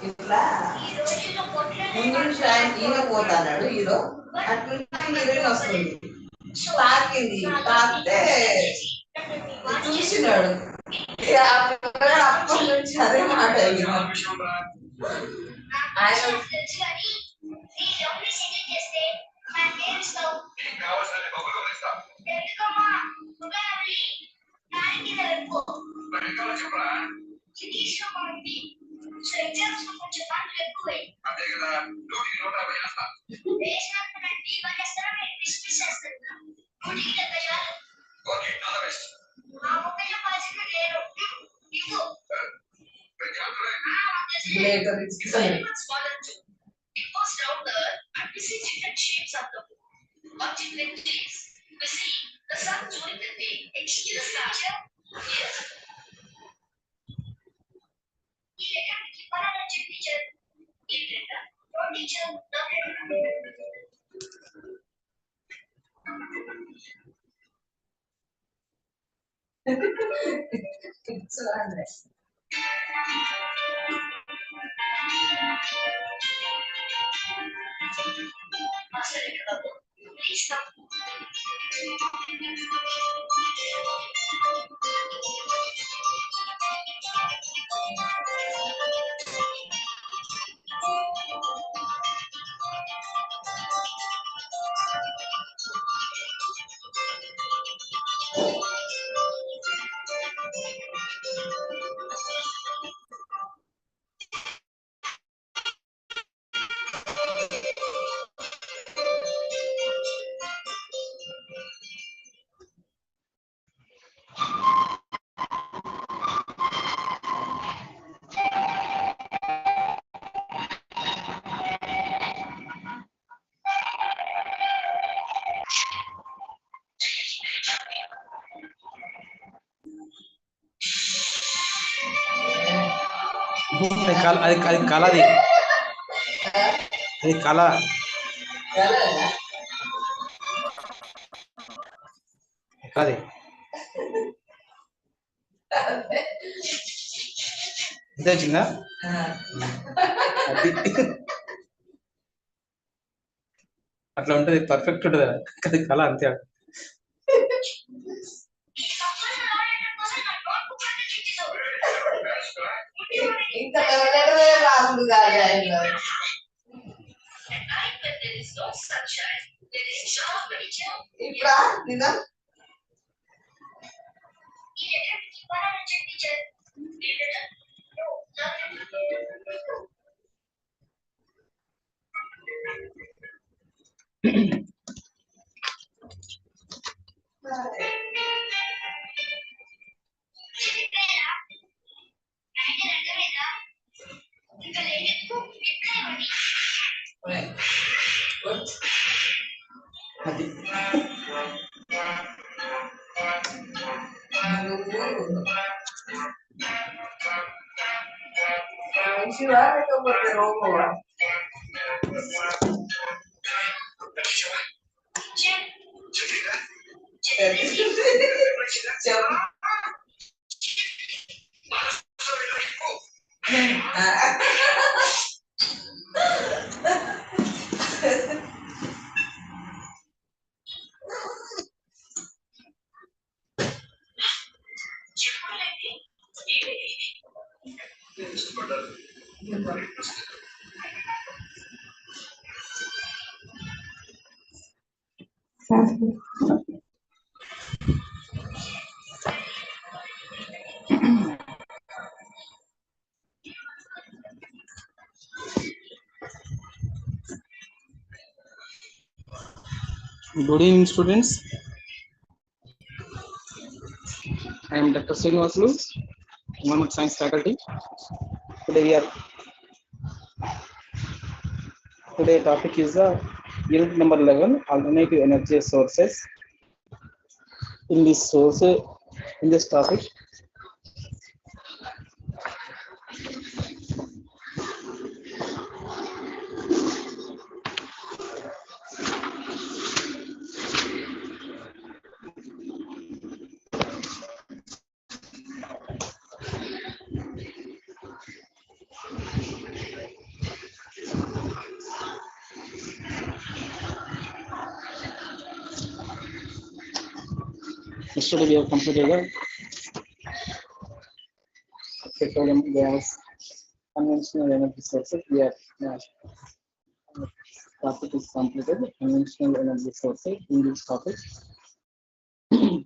ఇట్లా ముందు షాన్ ఈయన పోతాడు హీరో అట్లా హీరోయిన్ వస్తుంది తాకింది తాకితే చూసినాడు అప్పటి నుంచి అదే మాట ఆయన later it's fine. It goes down there and we see different shapes of the moon. On different days, we see the sun during the day. The star. Yes. Teacher. It's so nice. Please stop. అది కళది అది కళ అది ఎంత వచ్చిందా అట్లా ఉంటది perfect ఉంటది అది కళ అంతే ఇంకా రాముడు గారు ఇప్పుడు నిజం అది మంచివా లేకపోతే రోగమా Good evening, students. I am Dr. Srinivasulu, Environment Science faculty. Today topic is the unit number 11, alternative energy sources. In this topic, Yesterday we have completed the petroleum, gas, conventional energy sources. We have topic is completed. Conventional energy sources in this topic: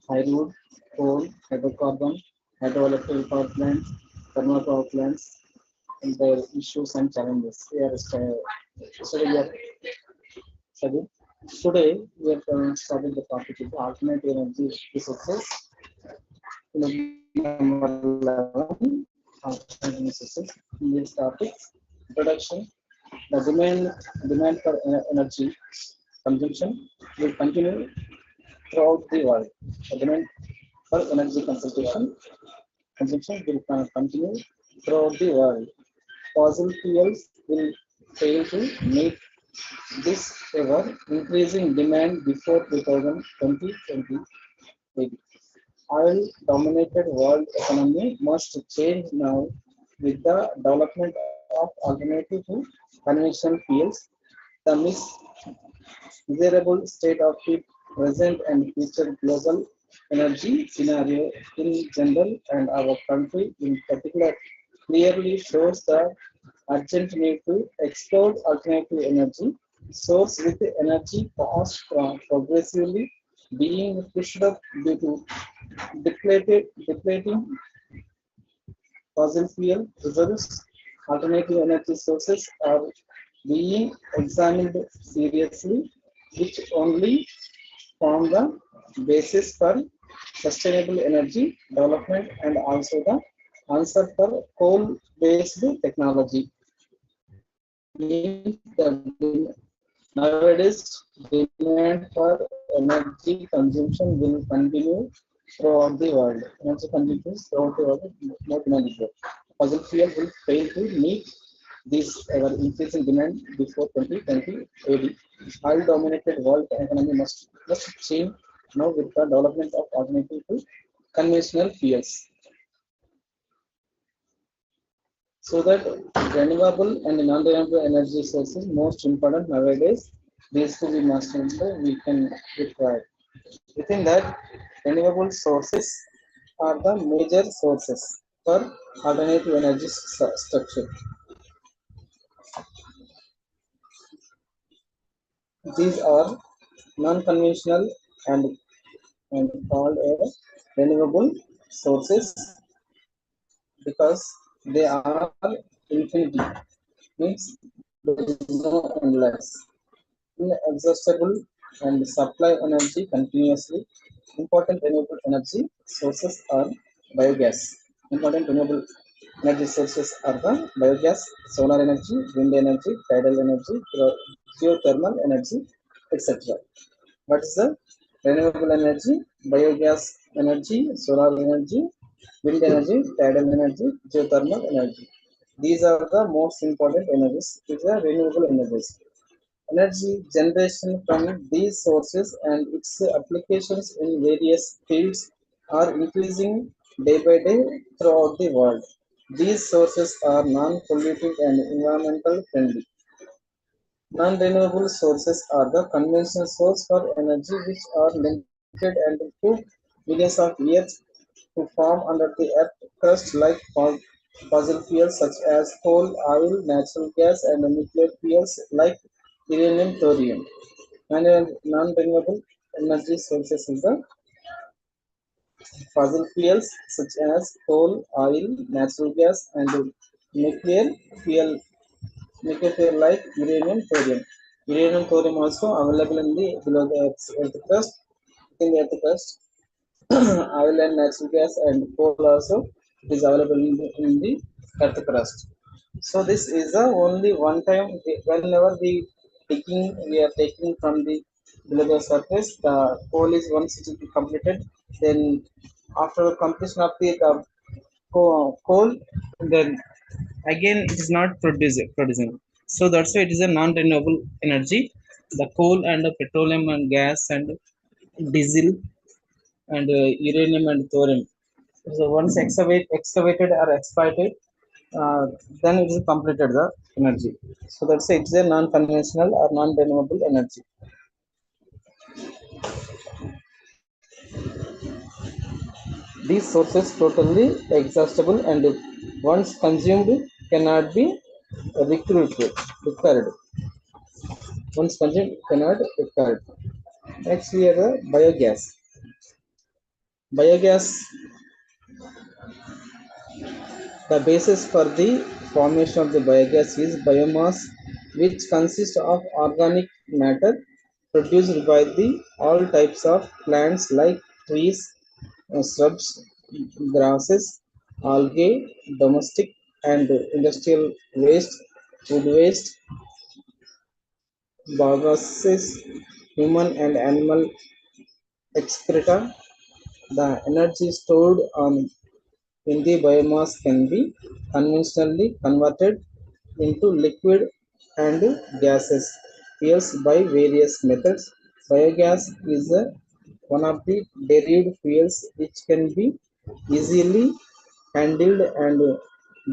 hydrowood, coal, hydrocarbon, hydroelectric power plants, thermal power plants, and their issues and challenges. We are studying. Today we are studying the topic is alternative energy resources. Number 11, alternative resources. In this topic, introduction. The demand for energy consumption will continue throughout the world. The demand for energy consumption will continue throughout the world. Fossil fuels will fail to meet this ever increasing demand before 2020. Oil-dominated world economy must change now with the development of alternative to conventional fuels. The miserable state of the present and future global energy scenario in general and our country in particular clearly shows the urgent need to explore alternative energy source with energy cost progressively being pushed up due to depleting fossil fuel reserves. Alternative energy sources are being examined seriously, which only form the basis for sustainable energy development and also the answer for coal-based technology. Means the nowadays demand for energy consumption will continue throughout the world. Energy consumption throughout the world, more demand is there. Fossil fuel will fail to meet this ever increasing demand before 2020 AD. Oil-dominated world economy must change now with the development of alternative to conventional fuels. So that renewable and non-renewable energy sources most important nowadays. These two we must we can require. Within that, renewable sources are the major sources for alternative energy structure. These are non-conventional and, and called as renewable sources because they are infinity. Means there is no endless, inexhaustible, and supply energy continuously. Important renewable energy sources are biogas. Important renewable energy sources are the biogas, solar energy, wind energy, tidal energy, geothermal energy, etc. What is the renewable energy? Biogas energy, solar energy, wind energy, tidal energy, geothermal energy. These are the most important energies. These are renewable energies. Energy generation from these sources and its applications in various fields are increasing day by day throughout the world. These sources are non-polluting and environmental friendly. Non-renewable sources are the conventional sources for energy which are limited and took millions of years to form under the earth crust like fossil fuels such as coal, oil, natural gas and nuclear fuels like uranium, thorium. Non-renewable energy sources is the fossil fuels such as coal, oil, natural gas and nuclear fuel nuclear fuel like uranium, thorium. Uranium, thorium also available in the below the earth crust. In the earth crust, oil and natural gas and coal also is available in the earth crust. So this is the only one time whenever we are taking from the below the surface, the coal is once it is completed, then after completion of the coal, then again it is not producing. So that's why it is a non-renewable energy. The coal and the petroleum and gas and diesel and uranium and thorium. So once excavated or exploited, uh, then it is completed the energy. So that's it is a non-conventional or non-renewable energy. These sources totally exhaustible and once consumed cannot be recurred. Once consumed cannot recurred. Next we have a biogas. Biogas, the basis for the formation of the biogas is biomass, which consists of organic matter produced by the all types of plants like trees, shrubs, grasses, algae, domestic and industrial waste, food waste, biogases, human and animal excreta. The energy stored in the biomass can be conventionally converted into liquid and gases fuels by various methods. Biogas is one of the derived fuels which can be easily handled and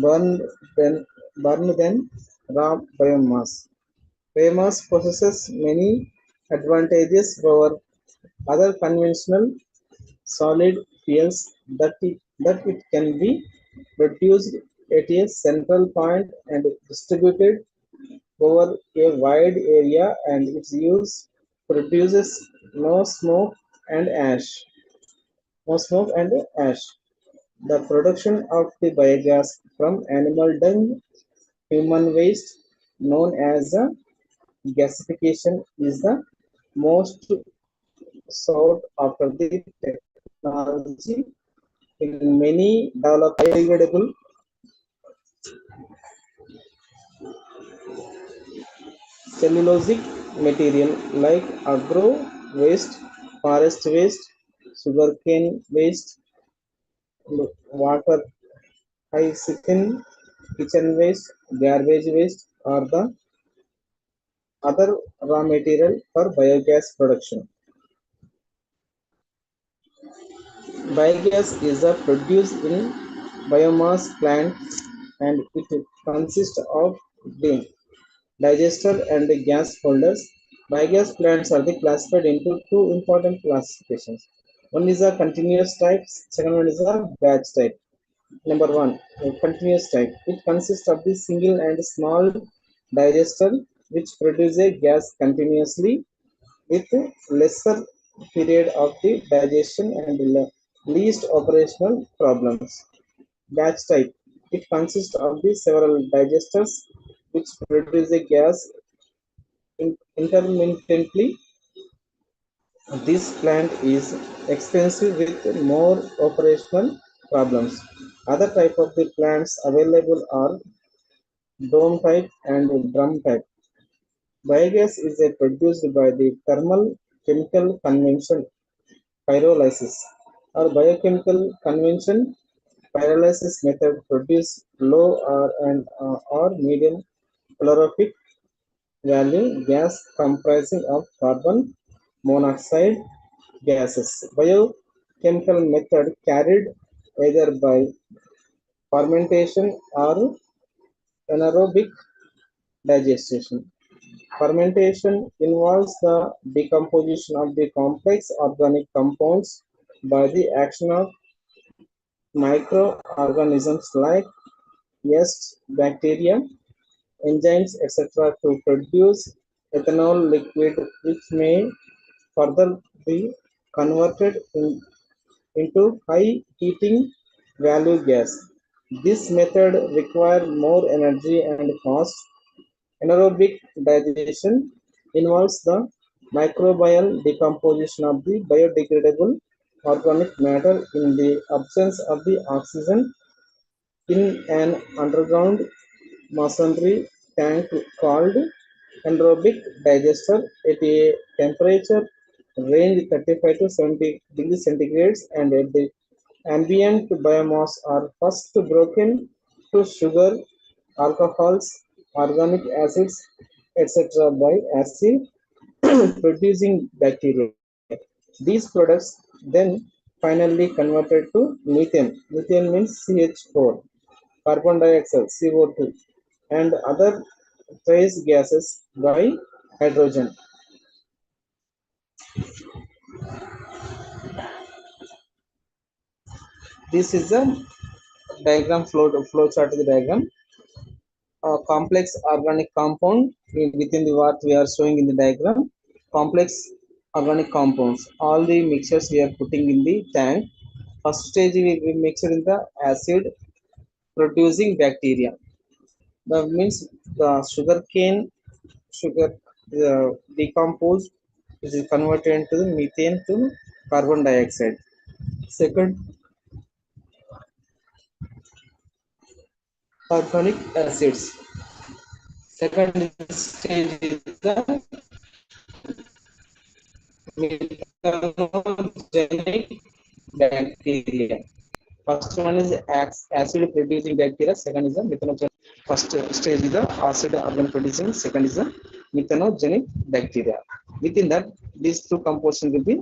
burned than, burned than raw biomass. Biomass possesses many advantages over other conventional solid fuels that it can be produced at a central point and distributed over a wide area, and its use produces no smoke and ash. No smoke and ash. The production of the biogas from animal dung, human waste, known as gasification, is the most sought after the technology in many biodegradable cellulosic material like agro waste, forest waste, sugarcane waste, water hyacinth, kitchen waste, garbage waste are the other raw material for biogas production. Biogas is produced in biomass plant and it consists of the digester and the gas holders. Biogas plants are classified into two important classifications. One is a continuous type, second one is a batch type. Number one, a continuous type. It consists of the single and small digester which produce a gas continuously with lesser period of the digestion and least operational problems. Batch type. It consists of the several digesters which produce a gas intermittently. This plant is expensive with more operational problems. Other type of the plants available are dome type and drum type. Biogas is produced by the thermal chemical convention pyrolysis or biochemical convention pyrolysis method produce low or medium calorific value gas comprising of carbon monoxide gases. Biochemical method carried either by fermentation or anaerobic digestion. Fermentation involves the decomposition of the complex organic compounds by the action of microorganisms like yeast, bacteria, enzymes, etc. to produce ethanol liquid which may further be converted into high heating value gas. This method requires more energy and cost. Anaerobic digestion involves the microbial decomposition of the biodegradable organic matter in the absence of the oxygen in an underground masonry tank called anaerobic digester at a temperature range 35 to 70 degrees centigrades, and at the ambient biomass are first broken to sugar, alcohols, organic acids, etc. by acid producing bacteria. These products then finally converted to methane. Methane means CH4, carbon dioxide CO2, and other trace gases by hydrogen. This is a diagram flow chart of the diagram. Complex organic compound within the what we are showing in the diagram. Complex organic compounds. All the mixtures we are putting in the tank. First stage we mix it in the acid producing bacteria. That means the sugar cane sugar decomposed is converted into the methane to carbon dioxide. Second, organic acids. Second stage is the methanogenic bacteria. First one is acid producing bacteria. Second is the methanogenic. First stage is the acid organ producing. Second is the methanogenic bacteria. Within that, these two compositions will be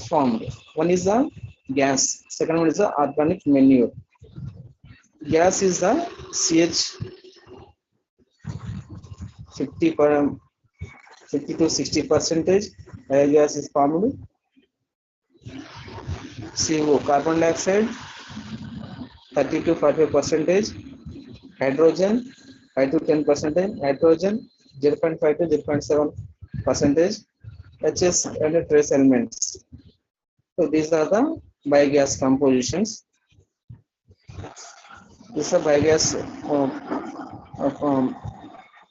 formed. One is the gas. Second one is the organic manure. Gas is the CH 50 per 50 to 60 percentage. Biogas is formed. CO carbon dioxide 30 to 45 percentage. Hydrogen 5 to 10 percentage. Nitrogen 0.5 to 0.7 percentage. HS and trace elements. So these are the biogas compositions. This is a biogas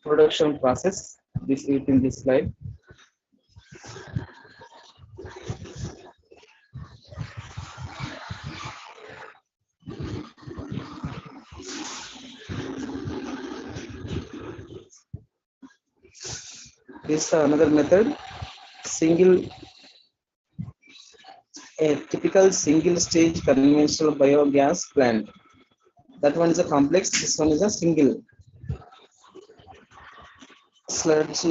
production process. This is in this slide. This is another method. A typical single stage conventional biogas plant. That one is a complex. This one is a single sludge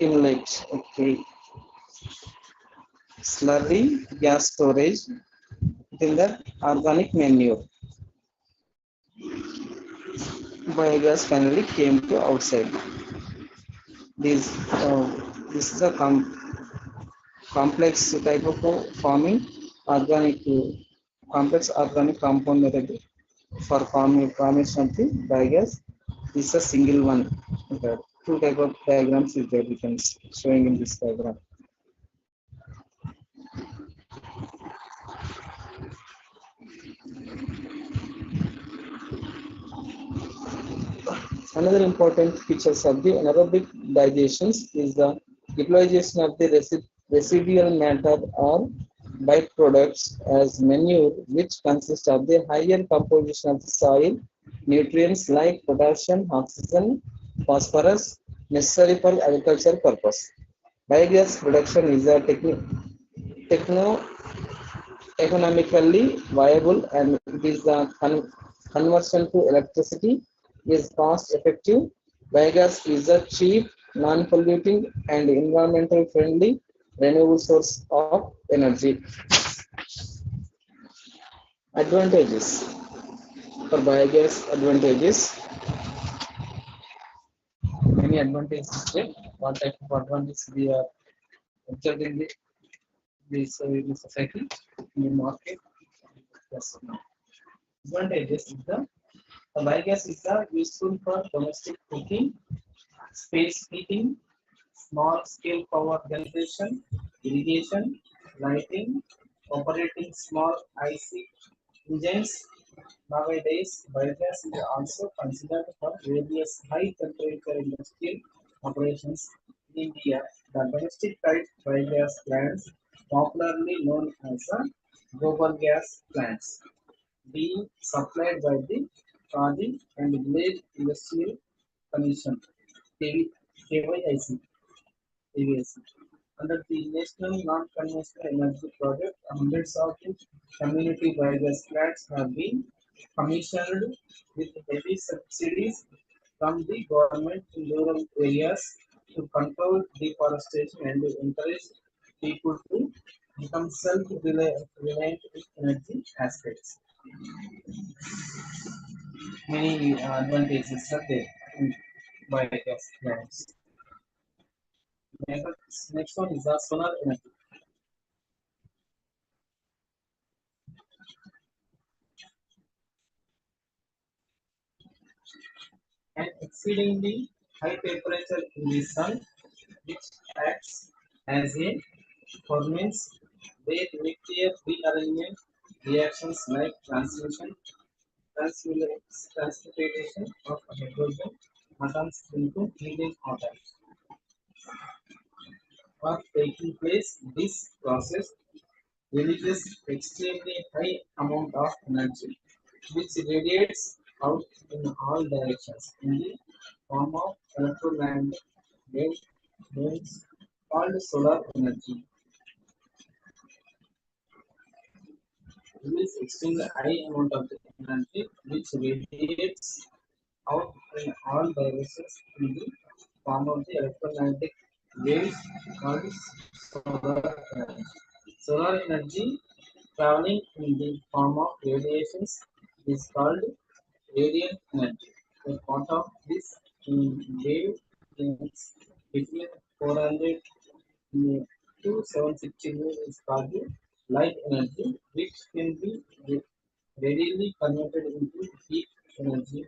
inlet. Okay, slurry gas storage within the organic manure. Biogas finally came to outside. This this is a complex type of farming organic complex organic compound method for formation of the biogas. This is a single one. Okay. Two type of diagrams is there we can showing in this diagram. Another important features of the anaerobic digestions is the utilization of the residual matter or byproducts as manure, which consists of the higher composition of the soil nutrients like potassium, oxygen, phosphorus necessary for agricultural purpose. Biogas production is a techno economically viable, and it is the conversion to electricity is cost effective. Biogas is a cheap, non-polluting and environmental friendly renewable source of energy. Advantages for biogas. Advantages. Many advantages there. What type of advantages we are observing in the society, in the market? Yes. Advantages is the biogas is useful for domestic cooking, space heating, small scale power generation, irrigation, lighting, operating small IC engines. Nowadays, biogas is also considered for various high temperature industrial operations in India. The domestic type biogas plants, popularly known as gobar gas plants, being supplied by the Khadi and Village Industrial Commission (KYIC). Under the National Non-Conventional Energy Project, hundreds of community biogas plants have been commissioned with heavy subsidies from the government in rural areas to control deforestation and encourage people to become self-reliant in energy aspects. Many advantages are there in biogas plants. Next one is the solar energy. An exceedingly high temperature in the sun, which acts as a furnace where nuclear rearrangement reactions like transportation of hydrogen atoms into helium atoms are taking place. This process releases extremely high amount of energy, which radiates out in all directions in the form of electromagnetic waves called solar energy. Release extremely high amount of the energy which radiates out in all directions in the form of the electromagnetic waves called solar energy. Solar energy traveling in the form of radiations is called radiant energy. A part of this wave length between 400 to 760 is called light energy, which can be readily converted into heat energy.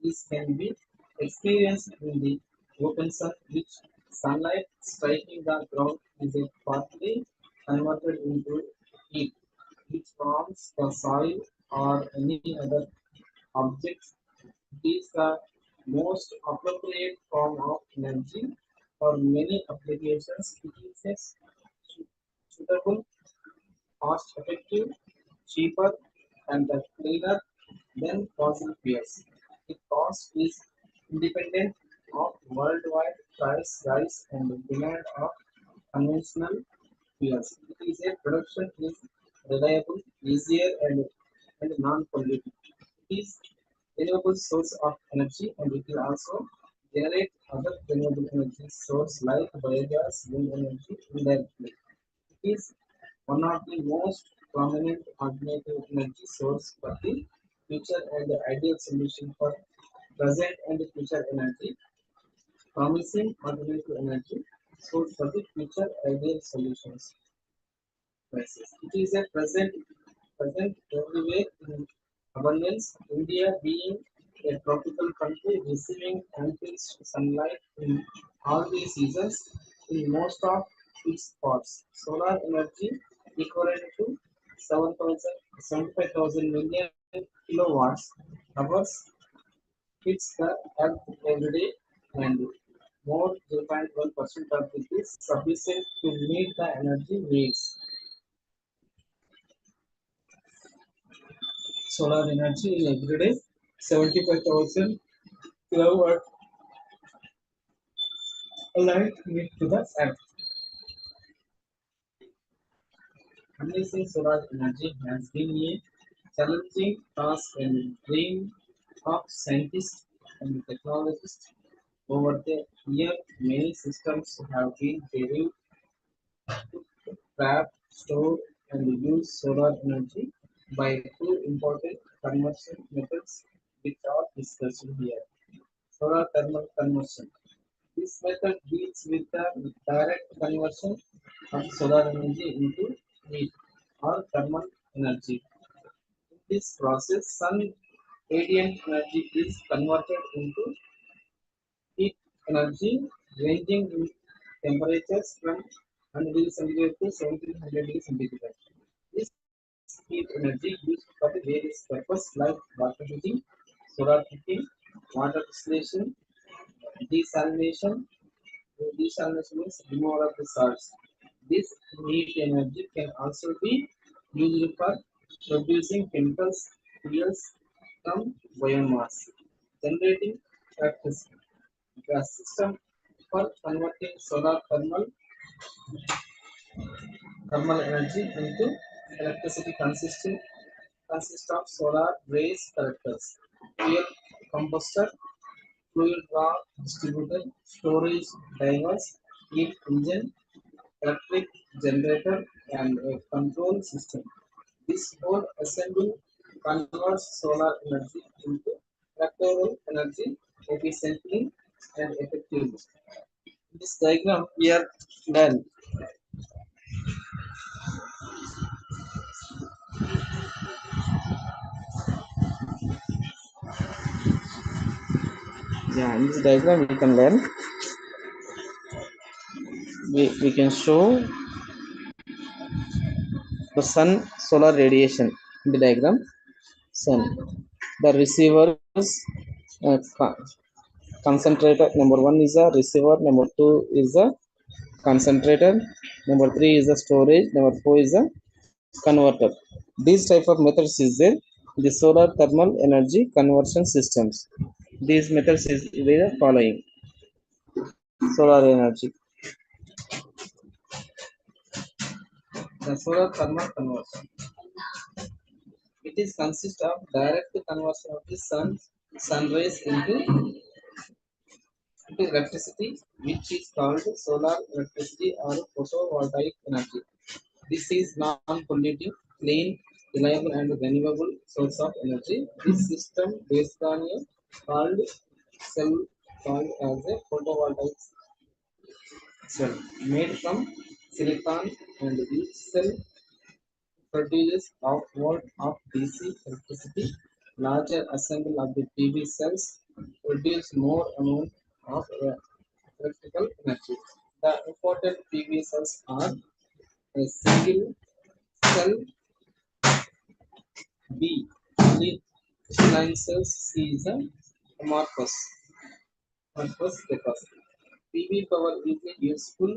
This can be experienced in the open sun, which sunlight striking the ground is a partly converted into heat, which warms the soil or any other objects. It is the most appropriate form of energy for many applications. It is a suitable, cost-effective, cheaper, and cleaner than fossil fuels. The cost is independent of worldwide price rise and demand of conventional fuels. It is a production is reliable, easier, and non-polluting. It is renewable source of energy, and it will also generate other renewable energy source like biogas, wind energy indirectly. It is one of the most prominent alternative energy source for the future and the ideal solution for present and future energy, promising alternative energy source for the future ideal solutions. It is a present everywhere in abundance. India being a tropical country receiving ample sunlight in all the seasons in most of its parts. Solar energy equivalent to 75,000 million kilowatts hours hits the earth every day, and more 0.1% of it is sufficient to meet the energy needs. Solar energy in every day 75,000 kilowatt light need to the earth. Harnessing solar energy has been a challenging task and dream of scientists and technologists. Over the year, many systems have been derived to trap, store, and use solar energy by two important conversion methods which are discussed here. Solar thermal conversion. This method deals with the direct conversion of solar energy into heat or thermal energy. In this process, sun radiant energy is converted into heat energy ranging in temperatures from 100 degrees centigrade to 1700 degrees centigrade. This heat energy used for the various purposes like water heating, solar cooking, water distillation, desalination. Desalination means removal of the salts. This heat energy can also be used for producing chemicals, fuels from biomass, generating electricity. The system for converting solar thermal energy into electricity consists of solar rays collectors, fuel combustor, fluid raw distributor, storage divers, heat engine, electric generator, and a control system. This whole assembly converts solar energy into electrical energy efficiently and effectively. This diagram here done. Yeah, in this diagram we can learn, we can show the sun solar radiation in the diagram. Sun, the receivers, uh, co- concentrator number one is a receiver, number two is a concentrator, number three is a storage, number four is a converter. These type of methods is there, the solar thermal energy conversion systems. These methods is the following: solar energy, the solar thermal conversion. It is consist of direct conversion of the sun rays into electricity, which is called solar electricity or photovoltaic energy. This is non-polluting, clean, reliable, and renewable source of energy. This system based on a called cell called as a photovoltaic cell made from silicon, and each cell produces half volt of DC electricity. Larger assembly of the PV cells produce more amount of electrical energy. The imported PV cells are a single cell B. Only line cells C is a amorphous because PV power is useful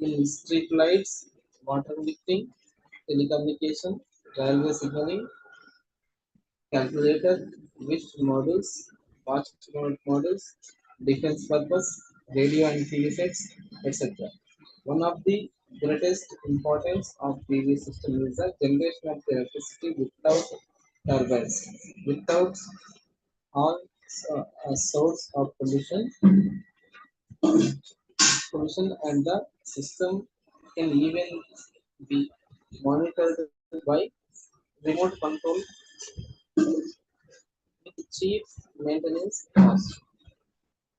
in street lights, water lifting, telecommunication, railway signaling, calculator, wish models, models, defense purpose, radio and TV sets, etc. One of the greatest importance of PV system is the generation of the electricity without turbines, without all a source of pollution, and the system can even be monitored by remote control with cheap maintenance cost.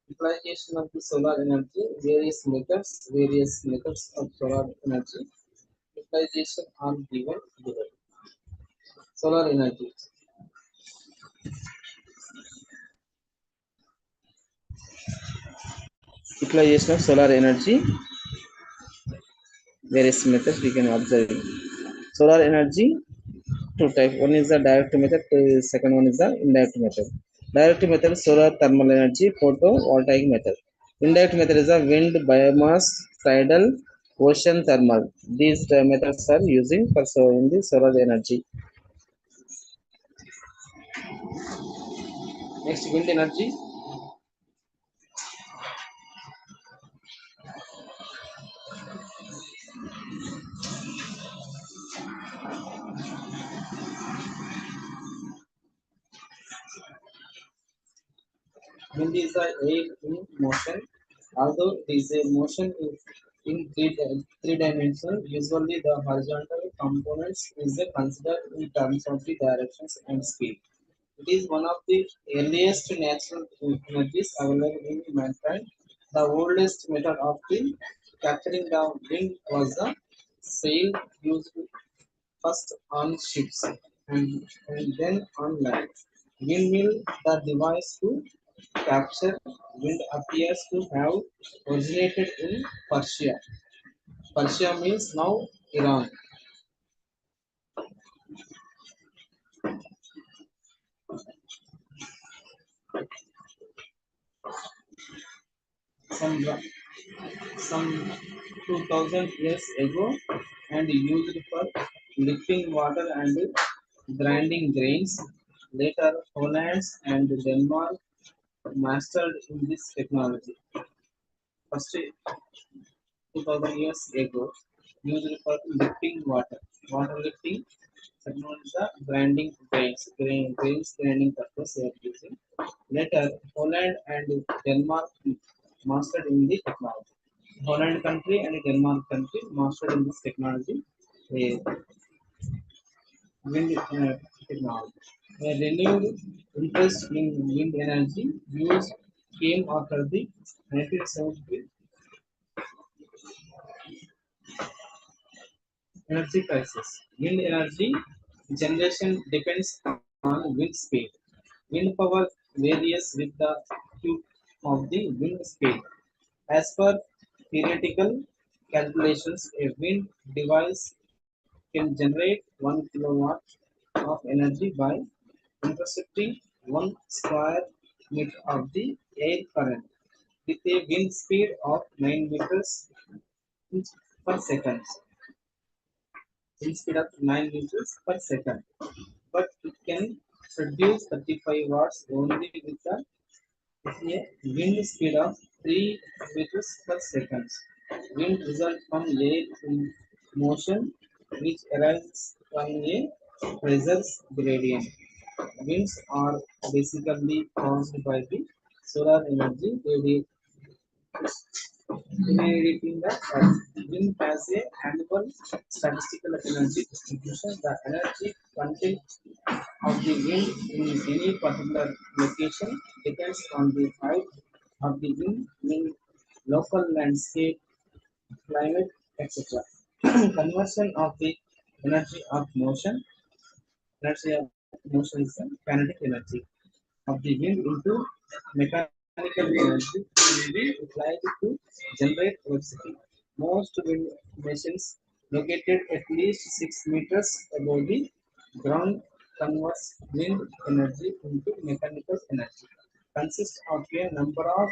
Utilization of the solar energy, various methods of solar energy utilization are given below. Solar energy, utilization of solar energy, various methods we can observe. Solar energy, two types. One is the direct method, second one is the indirect method. Direct method, solar thermal energy, photovoltaic method. Indirect method is a wind, biomass, tidal, ocean thermal. These methods are using for in the solar energy. Next, wind energy. Wind is the air in motion. Although it is a motion in three dimensions, usually the horizontal components is considered in terms of the directions and speed. It is one of the earliest natural energies available in mankind. The oldest method of capturing the wind was the sail, used first on ships and then on land. Windmill, the device to capture wind, appears to have originated in Persia. Persia means now Iran. Some some 2000 years ago, and used for lifting water and grinding grains. Later, Holland and Denmark mastered in this technology. First, 2000 years ago, used for lifting water lifting. Second one is the grinding grains grinding purpose they are using. Later, Holland and Denmark mastered in the technology. Holland country and Denmark country mastered in this technology, wind technology. A renewed interest in wind energy use came after the 1970 energy crisis. Wind energy generation depends on wind speed. Wind power varies with the of the wind speed. As per theoretical calculations, a wind device can generate 1 kilowatt of energy by intercepting 1 square meter of the air current with a wind speed of 9 meters per second. Wind speed of 9 meters per second. But it can produce 35 watts only with a wind speed of 3 meters per second. Wind results from air in motion which arises from a pressure gradient. Winds are basically caused by the solar energy radiating the earth. Wind has a annual statistical energy distribution. The energy content of the wind in any particular location depends on the height of the wind in local landscape, climate, etc. Conversion of the energy of motion, energy of motion is the kinetic energy of the wind into mechanical energy will be applied to generate electricity. Most wind machines located at least 6 meters above the ground converts wind energy into mechanical energy. Consists of a number of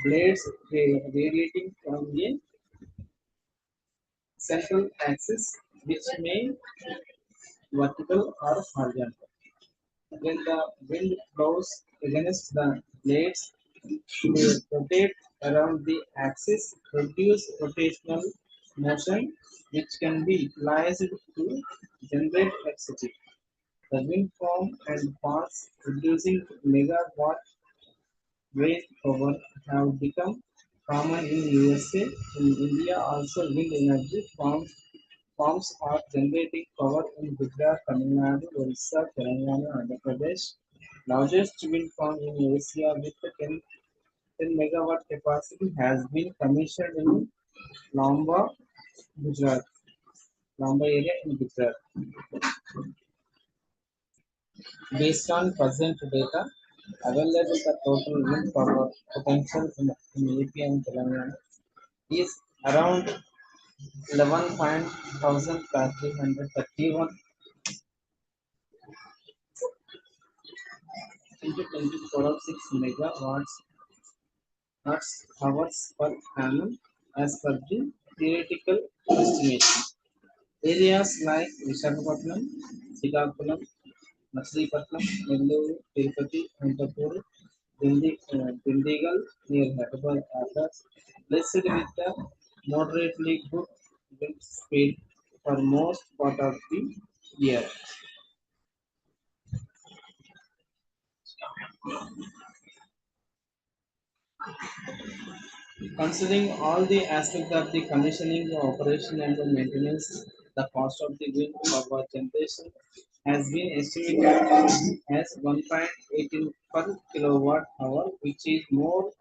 blades radiating from a central axis which may vertical or horizontal. When the wind blows against the blades, they rotate around the axis, produce rotational motion which can be utilized to generate electricity. The wind farm and parks producing megawatt wave power have become common in USA. In India, also wind energy farms are generating power in Gujarat, Tamil Nadu, Orissa, Telangana, and Andhra Pradesh. Largest wind farm in Asia with 10 megawatt capacity has been commissioned in Lamba, Gujarat. Lamba area in Gujarat. Based on present data available, the total wind power potential in AP and Telangana is around 11,331 into 24/6 megawatts hours per annum as per the theoretical estimation. Areas like Visakhapatnam, Srikakulam, Machilipatnam, Nellore, Tirupati, Antapur, Dindigal near Hyderabad are blessed with the moderately good wind speed for most part of the year. Considering all the aspects of the commissioning, the operation, and the maintenance, the cost of the wind power generation has been estimated as 1.18 per kilowatt hour, which is more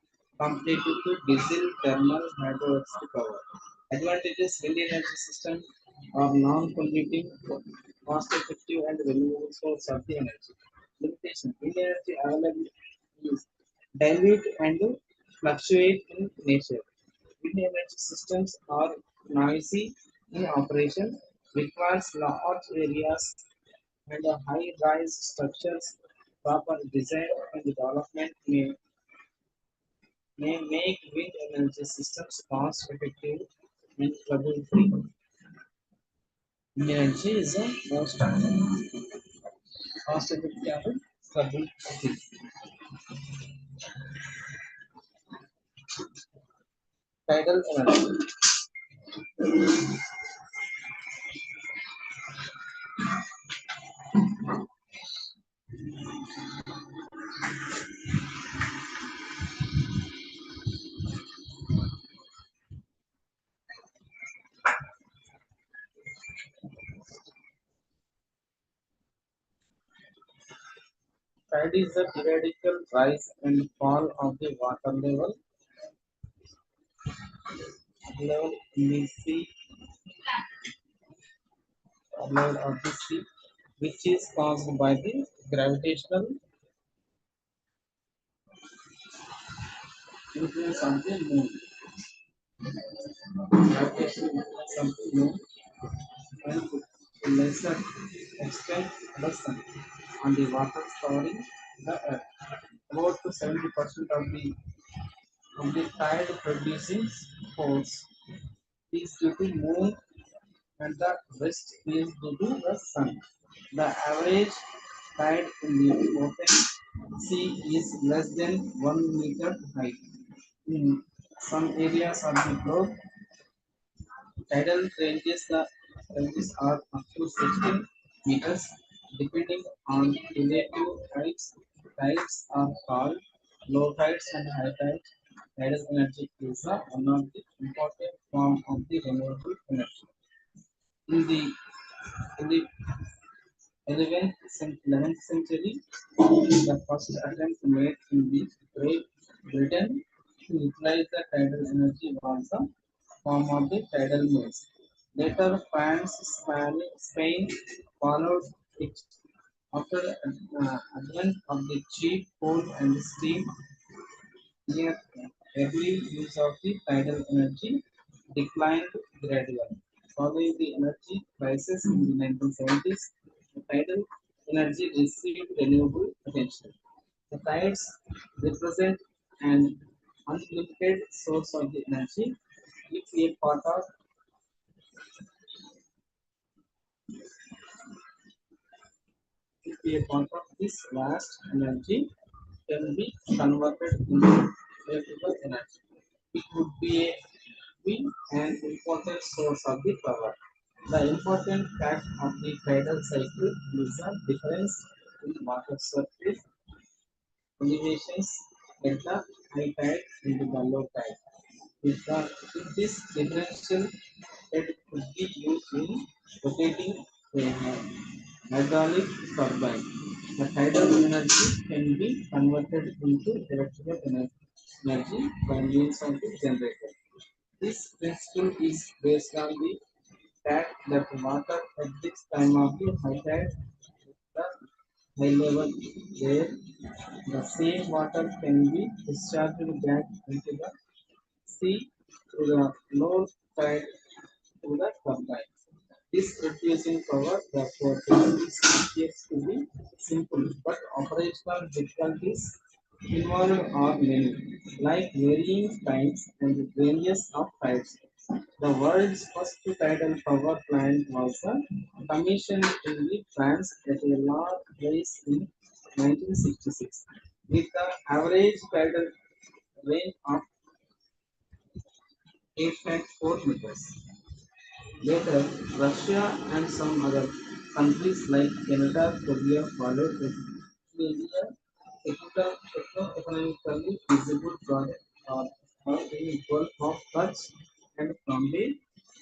competitive to diesel thermal hydroelectric power. Advantages: wind energy system are non-polluting, cost-effective, and renewable source of the energy. Limitation: wind energy availability is dilute and fluctuate in nature. Wind energy systems are noisy in operation, requires large areas and high-rise structures. Proper design and development may make wind energy systems cost-effective and trouble-free. Wind energy is the most cost-effective and trouble-free. Tidal energy. Tide is the periodical rise and fall of the water level in the sea, level of the sea, which is caused by the gravitational influence of the moon. Gravitational influence of the moon and to lesser extent the sun on the water covering the earth. About 70% of the tide producing force is due to moon and the rest is due to the sun. The average tide in the open sea is less than 1 meter high. In some areas of the globe, tidal ranges are up to 16 meters, depending on relative heights. Tides are called low tides and high tides. Tidal energy is one of the important form of the renewable energy. In the in the 11th century, the first attempt made in the Great Britain to utilize the tidal energy was the form of the tidal mills. Later, France, Spain followed it. After the advent of the cheap coal and steam, here heavy use of the tidal energy declined gradually. Following the energy crisis in the 1970s, the tidal energy received renewable attention. The tides represent an unlimited source of the energy. If a part of if a part of this vast energy can be converted into renewable energy, it would be an important source of the power. The important fact of the tidal cycle is the difference in water surface elevations at the high tide and the low tide. If this differential head could be used in rotating a hydraulic turbine, the tidal energy can be converted into electrical energy by means of the generator. This principle is based on the fact that water at this time of the high tide, the high level where the same water can be discharged back into the sea through the low tide to the turbine. This reducing power, therefore, appears to be simple, but operational difficulties involved are many, like varying times and ranges of tides. The world's first tidal power plant was commissioned in France at a large place in 1966, with the average tidal range of 8.4 meters. Later, Russia and some other countries like Canada, Korea followed it. India, economically feasible project are in Gulf of Kutch and Bombay,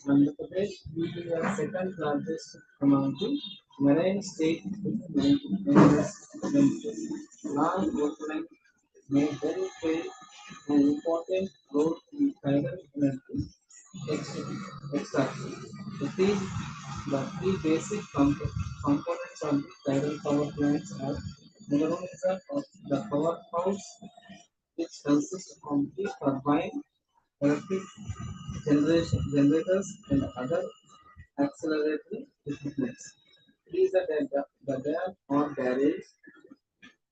Andhra Pradesh being the second largest among the marine states with 19 Long coastline may then play an important role in tidal energy extraction. The three, the three basic components of the tidal power plants are mechanism of the powerhouse, which consists of the turbine, electric generators, and other acceleratory equipment. These are the dam or barrage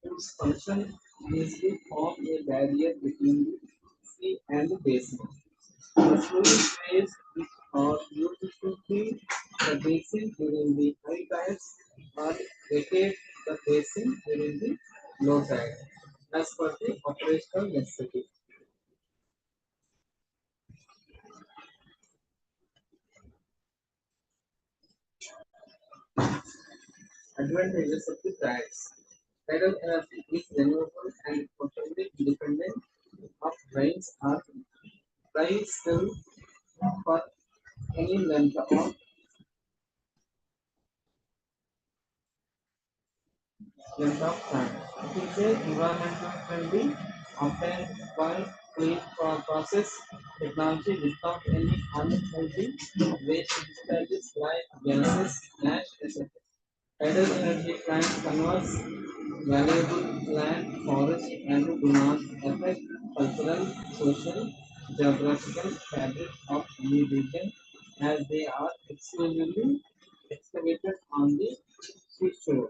whose function is to form a barrier between the sea and the basin. The fluid waves which are used to fill the basin during the high tides or vacate the basin during the low tide, as per the operational necessity. Advantages of the tides. Tidal energy is renewable and totally independent of rains or dry spell for any length of time. It is a environmental friendly, obtained by clean process technology without any unhealthy waste discharges like gases, ash, etc. Tidal energy plants converts valuable land, forest, and do not affect cultural, social, geographical fabric of any region as they are exclusively excavated on the seashore.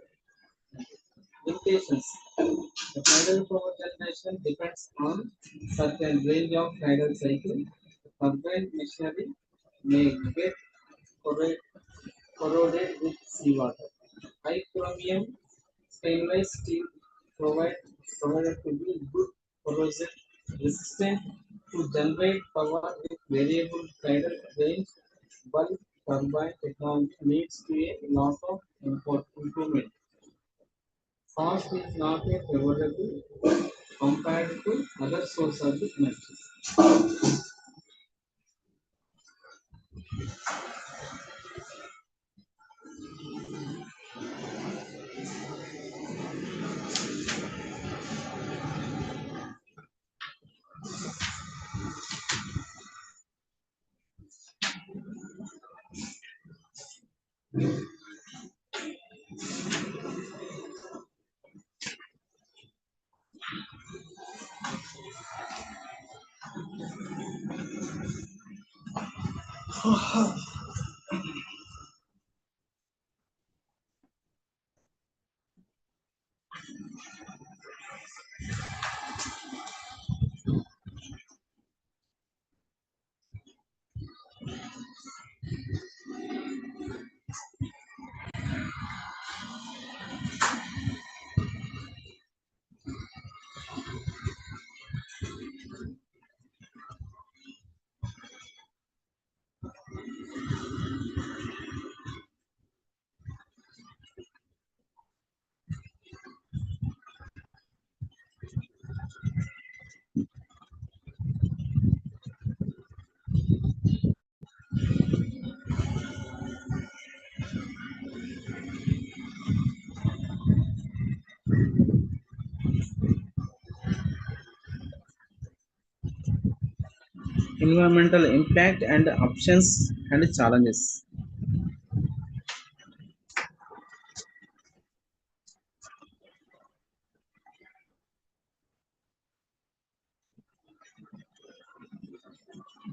Limitations. The tidal power generation depends on certain range of tidal cycle. The turbine machinery may get corroded corroded with seawater. High chromium stainless steel provide, provided to be good corrosion resistant to generate power with variable tidal range. Bulk turbine technology leads to a lot of improvement. Cost is not yet favorable compared to other sources of energy. Environmental impact and options and challenges.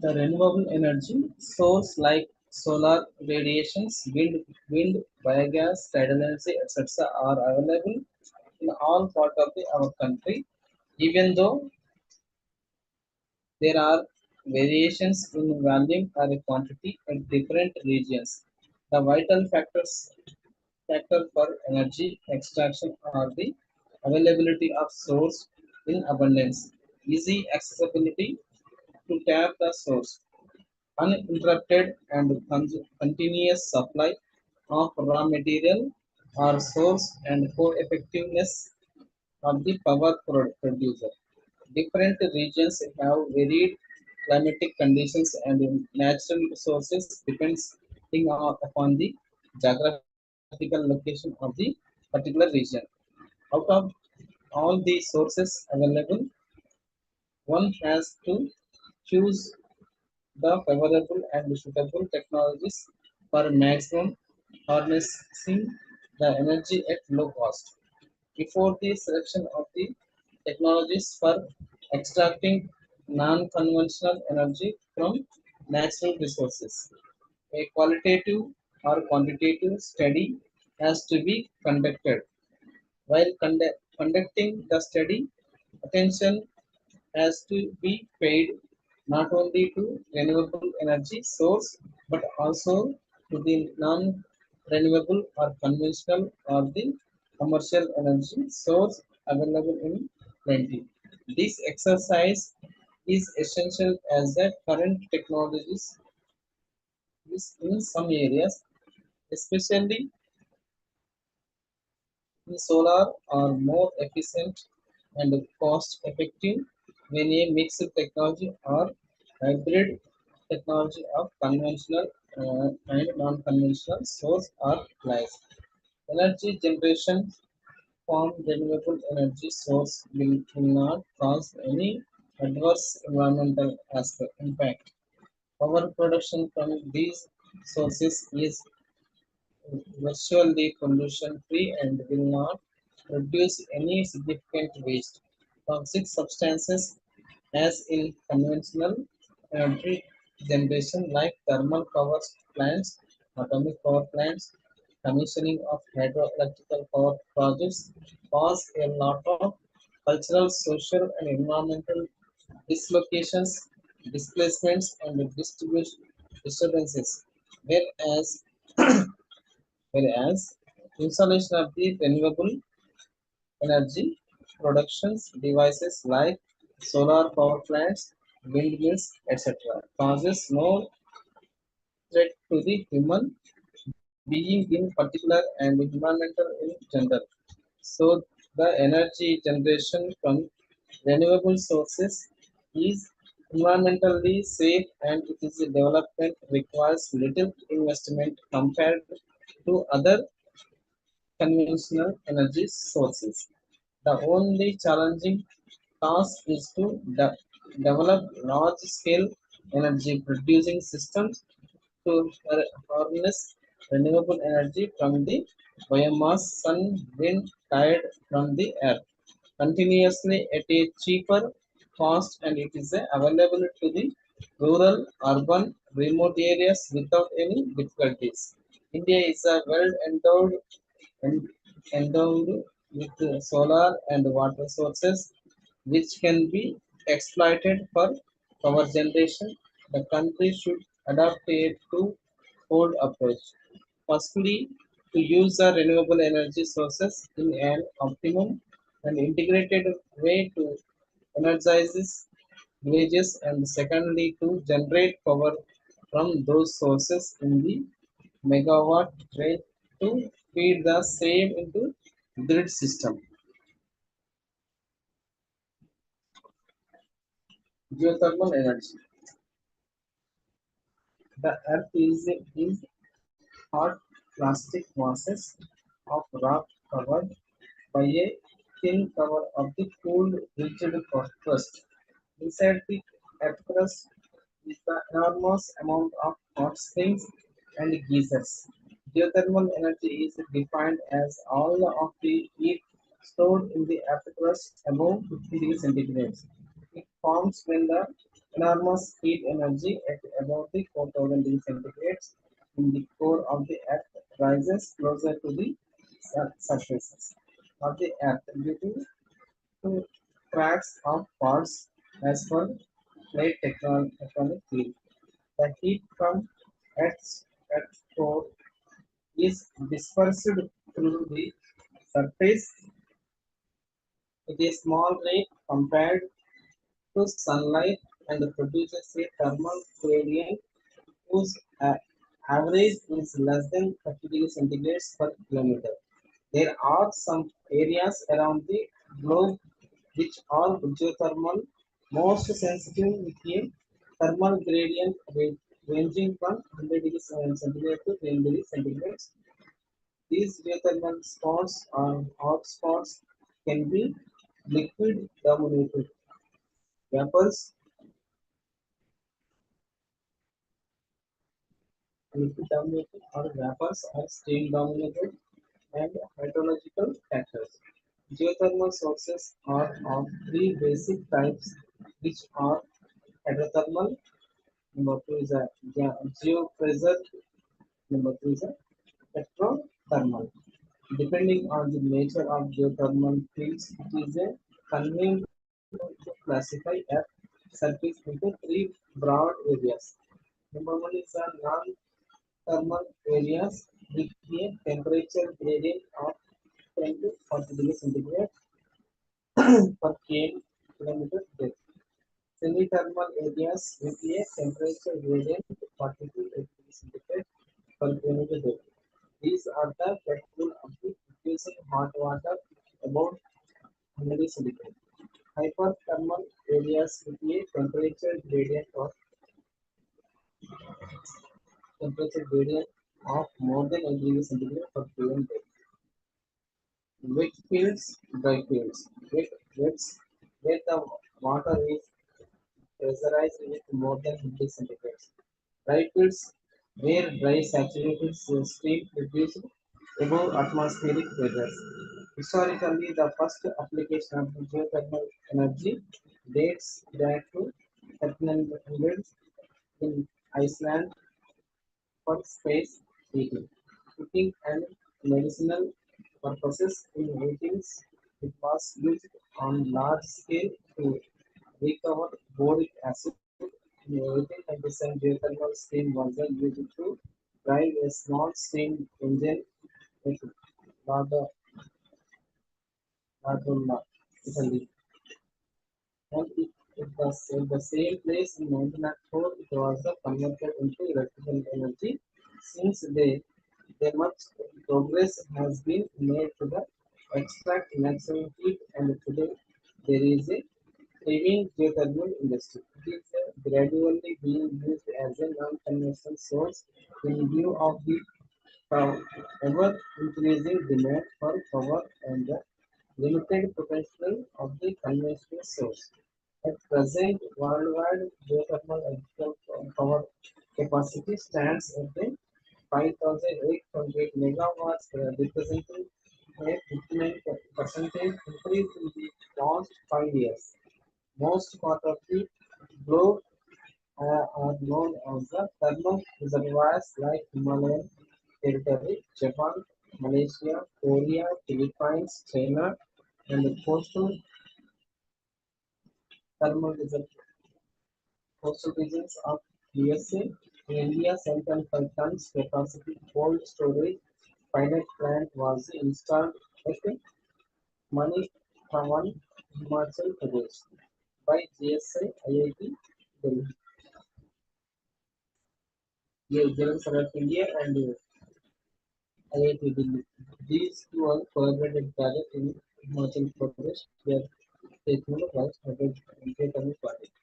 The renewable energy source like solar radiations, wind, biogas, tidal energy, etc. are available in all parts of our country, even though there are variations in volume or quantity in different regions. The vital factor for energy extraction are the availability of source in abundance, easy accessibility to tap the source, uninterrupted and continuous supply of raw material or source and co-effectiveness of the power producer. Different regions have varied climatic conditions and natural resources depending upon the geographical location of the particular region. Out of all the sources available, one has to choose the favorable and suitable technologies for maximum harnessing the energy at low cost. Before the selection of the technologies for extracting non-conventional energy from natural resources, a qualitative or quantitative study has to be conducted. While conducting the study, attention has to be paid not only to renewable energy source but also to the non-renewable or conventional or the commercial energy source available in plenty. This exercise is essential as the current technologies is in some areas, especially in solar, are more efficient and cost effective when a mixed technology or hybrid technology of conventional and non-conventional source are applied. Energy generation from renewable energy source will not cause any adverse environmental aspect impact. Power production from these sources is virtually pollution free and will not produce any significant waste. Toxic substances as in conventional energy generation like thermal power plants, atomic power plants. Commissioning of hydroelectrical power projects cause a lot of cultural, social, and environmental dislocations, displacements, and disturbances. Whereas, whereas installation of the renewable energy productions devices like solar power plants, windmills, etc., causes no threat to the human being in particular and environmental in general. So the energy generation from renewable sources is environmentally safe and it is a development requires little investment compared to other conventional energy sources. The only challenging task is to develop large scale energy producing systems to harness renewable energy from the biomass, sun, wind, tide from the earth continuously at a cheaper cost, and it is available to the rural, urban, remote areas without any difficulties. India is a well en- endowed with solar and water sources which can be exploited for power generation. The country should adopt a two-fold approach. Firstly, to use the renewable energy sources in an optimum and integrated way to energize villages, and secondly, to generate power from those sources in the megawatt range to feed the same into grid system. Geothermal energy. The earth is hot plastic masses of rock covered by a thin cover of the cooled rigid crust. Inside the earth crust is the enormous amount of hot springs and geysers. Geothermal energy is defined as all of the heat stored in the earth crust above 50 degrees centigrade. It forms when the enormous heat energy at about the 4000 degrees centigrade in the core of the earth rises closer to the surface of the earth due to cracks of faults as per plate tectonic theory. The heat from Earth's core is dispersed through the surface at a small rate compared to sunlight and produces a thermal gradient whose average is less than 30 degrees centigrade per kilometer. There are some areas around the globe which are geothermal most sensitive with a thermal gradient ranging from 100 degrees centigrade to 10 degrees centigrade. These geothermal spots or hotspots can be liquid dominated vapors, liquid dominated or vapors are steam dominated, and hydrological factors. Geothermal sources are of three basic types, which are hydrothermal, number two is a geopressure, number three is a petrothermal. Depending on the nature of geothermal fields, it is a convenient to classify Earth surface into three broad areas. Number one is a non-thermal areas with a temperature gradient of 10 to 40 degrees centigrade per kilometer depth. Semi-thermal areas with a temperature gradient of 40 to 80 degrees centigrade per kilometer depth. These are the capable of the producing hot water about 100 degrees centigrade. Hyperthermal areas with a temperature gradient of more than 80 degrees centigrade per kilometer. Wet fields, dry fields. Wets where the water is pressurized with more than 50 centigrade. Dry fields where dry saturated stream reduced above atmospheric pressures. Historically, the first application of geothermal energy dates back to 1300 in Iceland for space heating, cooking, and medicinal purposes. In 18th, it was used on large scale to recover boric acid. In 1827, geothermal steam was used to drive a small steam engine at Lada, Ladola, Italy. And it was at the same place in 1904 it was converted into electrical energy. Since there much progress has been made to the extract natural heat and today there is a thriving geothermal industry. It is gradually being used as a non-conventional source in view of the ever increasing demand for power and the limited potential of the conventional source. At present, worldwide geothermal electrical power capacity stands at the 5,800 megawatts, representing a 59% increase in the past 5 years. Most part of the globe are known as the thermal reservoirs like Himalayan territory, Japan, Malaysia, Korea, Philippines, China, and the thermal reserve, coastal regions of USA. In India, 7.5 tons capacity cold storage pilot plant was installed at Manipavan, Himachal Pradesh by GSI IIT Delhi, General of India, and IIT Delhi. These two are collaborated projects in Himachal Pradesh. They are taking the first geothermal project.